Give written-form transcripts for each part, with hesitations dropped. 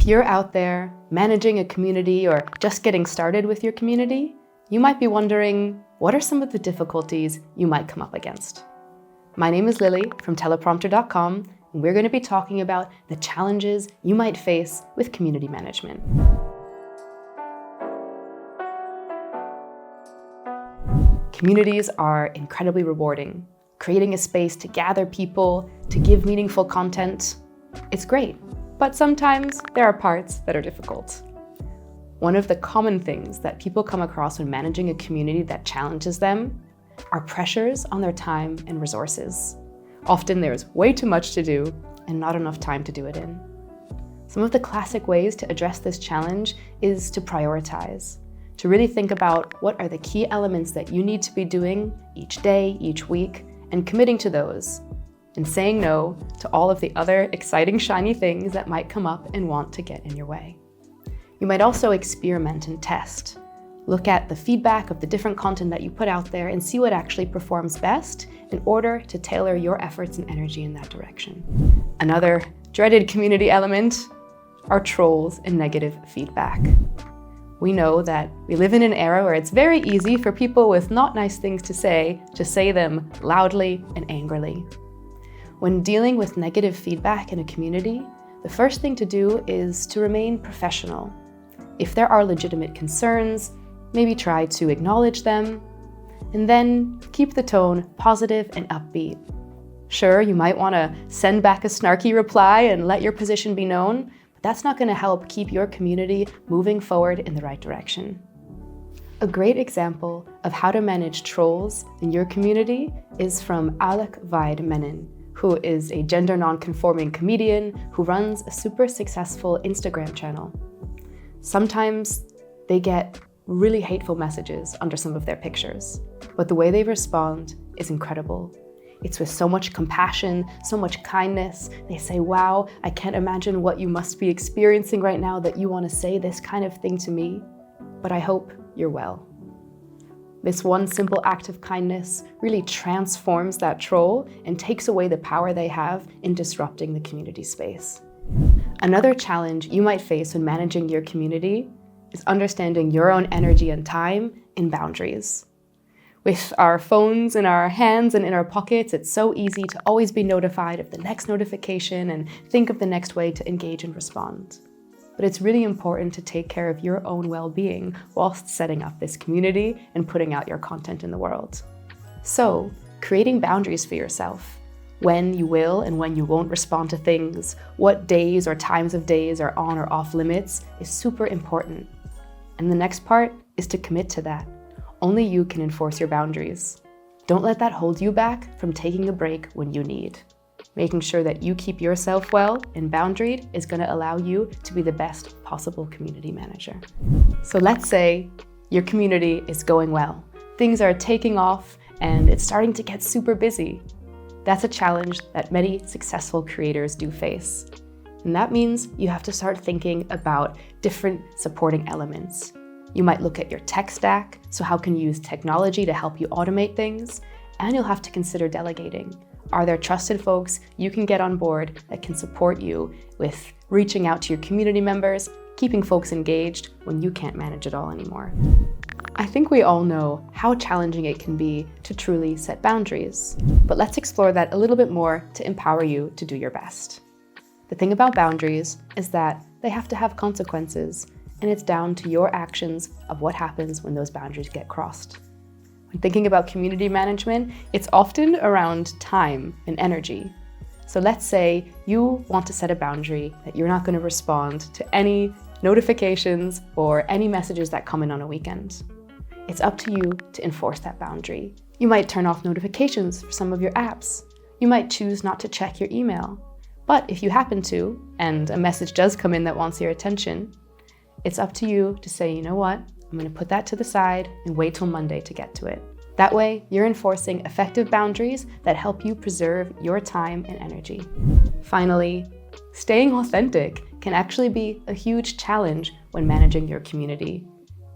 If you're out there managing a community or just getting started with your community, you might be wondering, what are some of the difficulties you might come up against? My name is Lily from Teleprompter.com, and we're going to be talking about the challenges you might face with community management. Communities are incredibly rewarding. Creating a space to gather people, to give meaningful content, it's great. But sometimes there are parts that are difficult. One of the common things that people come across when managing a community that challenges them are pressures on their time and resources. Often there's way too much to do and not enough time to do it in. Some of the classic ways to address this challenge is to prioritize, to really think about what are the key elements that you need to be doing each day, each week, and committing to those, and saying no to all of the other exciting, shiny things that might come up and want to get in your way. You might also experiment and test. Look at the feedback of the different content that you put out there and see what actually performs best in order to tailor your efforts and energy in that direction. Another dreaded community element are trolls and negative feedback. We know that we live in an era where it's very easy for people with not nice things to say them loudly and angrily. When dealing with negative feedback in a community, the first thing to do is to remain professional. If there are legitimate concerns, maybe try to acknowledge them, and then keep the tone positive and upbeat. Sure, you might want to send back a snarky reply and let your position be known, but that's not going to help keep your community moving forward in the right direction. A great example of how to manage trolls in your community is from Alec Weid-Mennen, who is a gender non-conforming comedian who runs a super successful Instagram channel. Sometimes they get really hateful messages under some of their pictures, but the way they respond is incredible. It's with so much compassion, so much kindness. They say, wow, I can't imagine what you must be experiencing right now that you want to say this kind of thing to me, but I hope you're well. This one simple act of kindness really transforms that troll and takes away the power they have in disrupting the community space. Another challenge you might face when managing your community is understanding your own energy and time in boundaries. With our phones in our hands and in our pockets, it's so easy to always be notified of the next notification and think of the next way to engage and respond. But it's really important to take care of your own well-being whilst setting up this community and putting out your content in the world. So, creating boundaries for yourself, when you will and when you won't respond to things, what days or times of days are on or off limits is super important. And the next part is to commit to that. Only you can enforce your boundaries. Don't let that hold you back from taking a break when you need. Making sure that you keep yourself well and boundaried is going to allow you to be the best possible community manager. So let's say your community is going well. Things are taking off and it's starting to get super busy. That's a challenge that many successful creators do face. And that means you have to start thinking about different supporting elements. You might look at your tech stack, so how can you use technology to help you automate things? And you'll have to consider delegating. Are there trusted folks you can get on board that can support you with reaching out to your community members, keeping folks engaged when you can't manage it all anymore? I think we all know how challenging it can be to truly set boundaries, but let's explore that a little bit more to empower you to do your best. The thing about boundaries is that they have to have consequences, and it's down to your actions of what happens when those boundaries get crossed. When thinking about community management, it's often around time and energy. So let's say you want to set a boundary that you're not going to respond to any notifications or any messages that come in on a weekend. It's up to you to enforce that boundary. You might turn off notifications for some of your apps. You might choose not to check your email. But if you happen to, and a message does come in that wants your attention, it's up to you to say, you know what, I'm going to put that to the side and wait till Monday to get to it. That way, you're enforcing effective boundaries that help you preserve your time and energy. Finally, staying authentic can actually be a huge challenge when managing your community.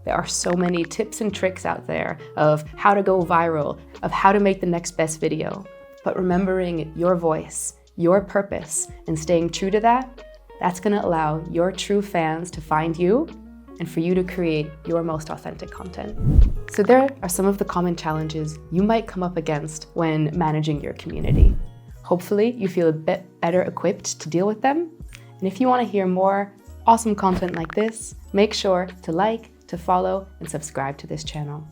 There are so many tips and tricks out there of how to go viral, of how to make the next best video. But remembering your voice, your purpose, and staying true to that, That's going to allow your true fans to find you and for you to create your most authentic content. So there are some of the common challenges you might come up against when managing your community. Hopefully you feel a bit better equipped to deal with them. And if you want to hear more awesome content like this, make sure to like, to follow, and subscribe to this channel.